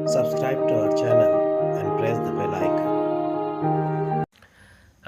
Subscribe to our channel and press the bell icon.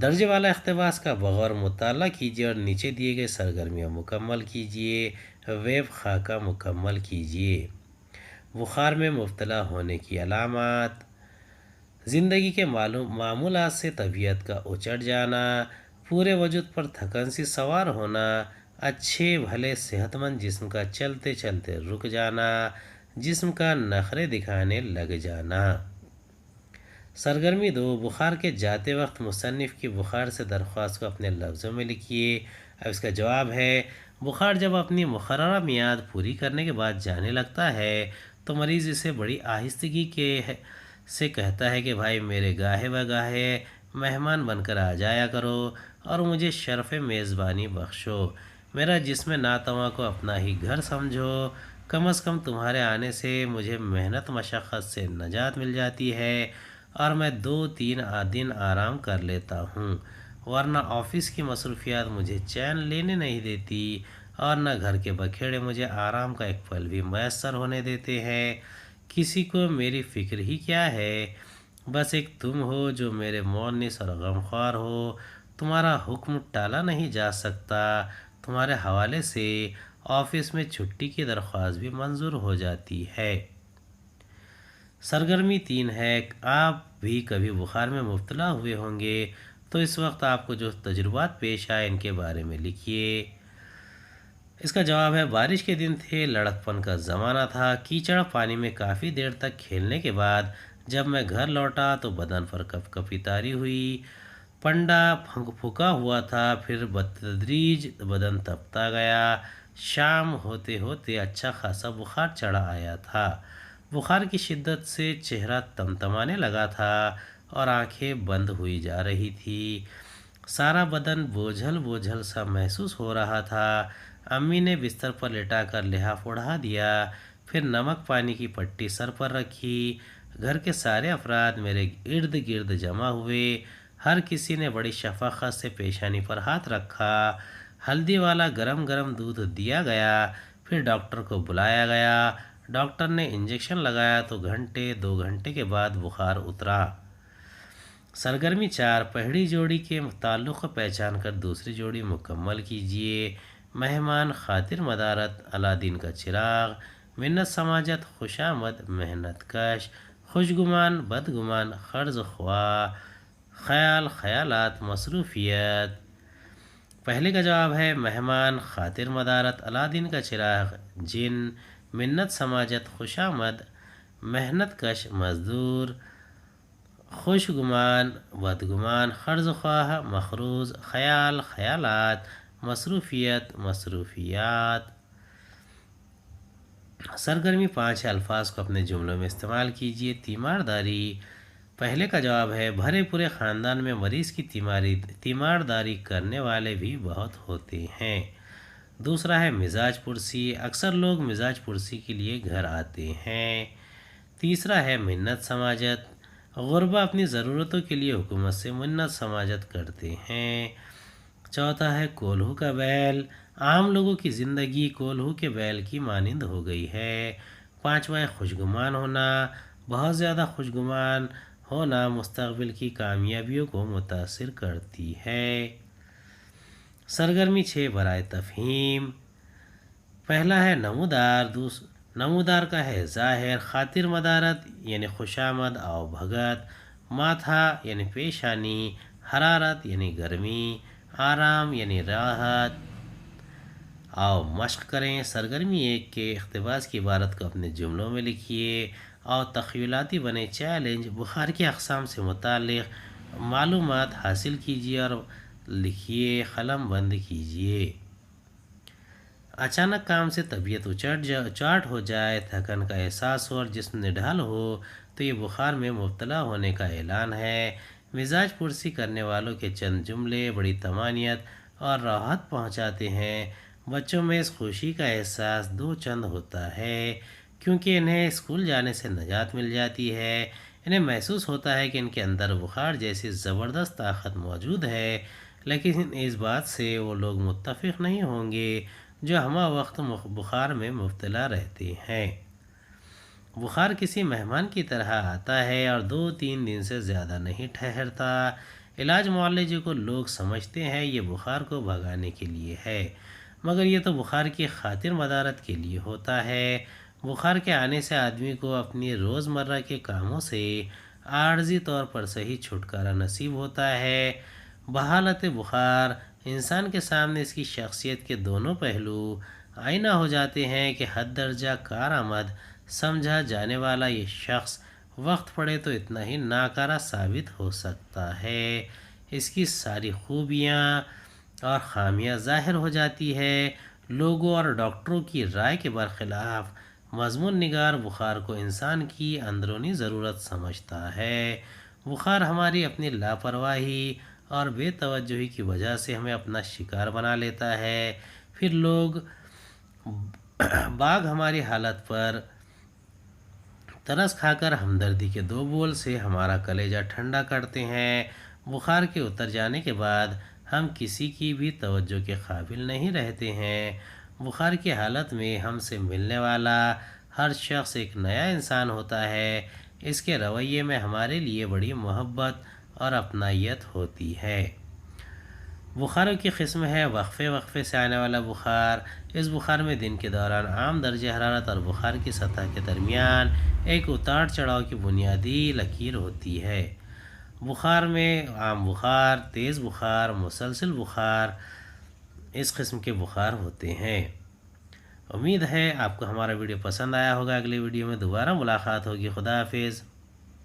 درجے والا اقتباس کا بغور مطالعہ کیجیے اور نیچے دیے گئے سرگرمیاں مکمل کیجیے۔ ویب خاکہ مکمل کیجیے۔ بخار میں مبتلا ہونے کی علامات: زندگی کے معمولات سے طبیعت کا اچٹ جانا، پورے وجود پر تھکن سی سوار ہونا، اچھے بھلے صحت مند جسم کا چلتے چلتے رک جانا، جسم کا نخرے دکھانے لگ جانا۔ سرگرمی 2، بخار کے جاتے وقت مصنف کی بخار سے درخواست کو اپنے لفظوں میں لکھیے۔ اب اس کا جواب ہے: بخار جب اپنی مقررہ میعاد پوری کرنے کے بعد جانے لگتا ہے تو مریض اسے بڑی آہستگی سے کہتا ہے کہ بھائی میرے گاہے بگاہے مہمان بن کر آ جایا کرو اور مجھے شرف میزبانی بخشو۔ میرا جسم ناتواں کو اپنا ہی گھر سمجھو۔ کم از کم تمہارے آنے سے مجھے محنت مشقت سے نجات مل جاتی ہے اور میں 2-3 دن آرام کر لیتا ہوں، ورنہ آفس کی مصروفیات مجھے چین لینے نہیں دیتی اور نہ گھر کے بکھیڑے مجھے آرام کا ایک پل بھی میسر ہونے دیتے ہیں۔ کسی کو میری فکر ہی کیا ہے، بس ایک تم ہو جو میرے مونس اور غمخوار ہو۔ تمہارا حکم ٹالا نہیں جا سکتا، تمہارے حوالے سے آفس میں چھٹی کی درخواست بھی منظور ہو جاتی ہے۔ سرگرمی 3 ہے، آپ بھی کبھی بخار میں مبتلا ہوئے ہوں گے تو اس وقت آپ کو جو تجربات پیش آئے ان کے بارے میں لکھیے۔ اس کا جواب ہے: بارش کے دن تھے، لڑکپن کا زمانہ تھا، کیچڑ پانی میں کافی دیر تک کھیلنے کے بعد جب میں گھر لوٹا تو بدن پر کپ کپی طاری ہوئی، پنڈا پھکا ہوا تھا، پھر بتدریج بدن تپتا گیا۔ شام ہوتے ہوتے اچھا خاصا بخار چڑھا آیا تھا۔ بخار کی شدت سے چہرہ تمتمانے لگا تھا اور آنکھیں بند ہوئی جا رہی تھی۔ سارا بدن بوجھل بوجھل سا محسوس ہو رہا تھا۔ امی نے بستر پر لٹا کر لحاف اڑا دیا، پھر نمک پانی کی پٹی سر پر رکھی۔ گھر کے سارے افراد میرے ارد گرد جمع ہوئے، ہر کسی نے بڑی شفقت سے پیشانی پر ہاتھ رکھا۔ ہلدی والا گرم گرم دودھ دیا گیا، پھر ڈاکٹر کو بلایا گیا۔ ڈاکٹر نے انجیکشن لگایا تو 2 گھنٹے کے بعد بخار اترا۔ سرگرمی 4، پہلی جوڑی کے تعلق کو پہچان کر دوسری جوڑی مکمل کیجیے۔ مہمان، خاطر مدارت، علادین کا چراغ، منت سماجت، خوش آمد، محنت کش، خوشگمان، بدگمان، قرض خواہ، خیال، خیالات، مصروفیت۔ پہلے کا جواب ہے: مہمان، خاطر مدارت، علادین کا چراغ، جن، منت سماجت، خوش آمد، محنت کش، مزدور، خوشگمان، بدگمان، قرض خواہ، مقروض، خیال، خیالات، مصروفیت، مصروفیات۔ سرگرمی 5 ہے، الفاظ کو اپنے جملوں میں استعمال کیجیے۔ تیمارداری۔ پہلے کا جواب ہے: بھرے پورے خاندان میں مریض کی تیمارداری کرنے والے بھی بہت ہوتے ہیں۔ دوسرا ہے مزاج پرسی، اکثر لوگ مزاج پرسی کے لیے گھر آتے ہیں۔ تیسرا ہے منت سماجت، غربا اپنی ضرورتوں کے لیے حکومت سے منت سماجت کرتے ہیں۔ چوتھا ہے کولہو کا بیل، عام لوگوں کی زندگی کولہو کے بیل کی مانند ہو گئی ہے۔ پانچواں ہے خوشگمان ہونا، بہت زیادہ خوشگمان ہونا مستقبل کی کامیابیوں کو متاثر کرتی ہے۔ سرگرمی 6، برائے تفہیم۔ پہلا ہے نمودار، نمودار کا ہے ظاہر، خاطر مدارت یعنی خوش آمد آؤ بھگت، ماتھا یعنی پیشانی، حرارت یعنی گرمی، آرام یعنی راحت۔ آؤ مشق کریں۔ سرگرمی 1 کے اقتباس کی عبارت کو اپنے جملوں میں لکھیے۔ آؤ تخیلاتی بنے۔ چیلنج: بخار کی اقسام سے متعلق معلومات حاصل کیجیے اور لکھیے، قلم بند کیجیے۔ اچانک کام سے طبیعت اچاٹ ہو جائے، تھکن کا احساس ہو اور جسم نڈھال ہو تو یہ بخار میں مبتلا ہونے کا اعلان ہے۔ مزاج پرسی کرنے والوں کے چند جملے بڑی طمانینت اور راحت پہنچاتے ہیں۔ بچوں میں اس خوشی کا احساس دو چند ہوتا ہے کیونکہ انہیں اسکول جانے سے نجات مل جاتی ہے۔ انہیں محسوس ہوتا ہے کہ ان کے اندر بخار جیسی زبردست طاقت موجود ہے، لیکن اس بات سے وہ لوگ متفق نہیں ہوں گے جو ہمہ وقت بخار میں مبتلا رہتے ہیں۔ بخار کسی مہمان کی طرح آتا ہے اور 2-3 دن سے زیادہ نہیں ٹھہرتا۔ علاج معالجے کو لوگ سمجھتے ہیں یہ بخار کو بھگانے کے لیے ہے، مگر یہ تو بخار کی خاطر مدارت کے لیے ہوتا ہے۔ بخار کے آنے سے آدمی کو اپنی روزمرہ کے کاموں سے عارضی طور پر صحیح چھٹکارا نصیب ہوتا ہے۔ بحالت بخار انسان کے سامنے اس کی شخصیت کے دونوں پہلو آئینہ ہو جاتے ہیں کہ حد درجہ کارآمد سمجھا جانے والا یہ شخص وقت پڑے تو اتنا ہی ناکارہ ثابت ہو سکتا ہے۔ اس کی ساری خوبیاں اور خامیاں ظاہر ہو جاتی ہے۔ لوگوں اور ڈاکٹروں کی رائے کے برخلاف مضمون نگار بخار کو انسان کی اندرونی ضرورت سمجھتا ہے۔ بخار ہماری اپنی لاپرواہی اور بے توجہی کی وجہ سے ہمیں اپنا شکار بنا لیتا ہے۔ پھر لوگ باغ ہماری حالت پر ترس کھا کر ہمدردی کے دو بول سے ہمارا کلیجہ ٹھنڈا کرتے ہیں۔ بخار کے اتر جانے کے بعد ہم کسی کی بھی توجہ کے قابل نہیں رہتے ہیں۔ بخار کی حالت میں ہم سے ملنے والا ہر شخص ایک نیا انسان ہوتا ہے۔ اس کے رویے میں ہمارے لیے بڑی محبت اور اپنائیت ہوتی ہے۔ بخاروں کی قسم ہے وقفے وقفے سے آنے والا بخار۔ اس بخار میں دن کے دوران عام درجہ حرارت اور بخار کی سطح کے درمیان ایک اتار چڑھاؤ کی بنیادی لکیر ہوتی ہے۔ بخار میں عام بخار، تیز بخار، مسلسل بخار اس قسم کے بخار ہوتے ہیں۔ امید ہے آپ کو ہمارا ویڈیو پسند آیا ہوگا۔ اگلے ویڈیو میں دوبارہ ملاقات ہوگی۔ خدا حافظ۔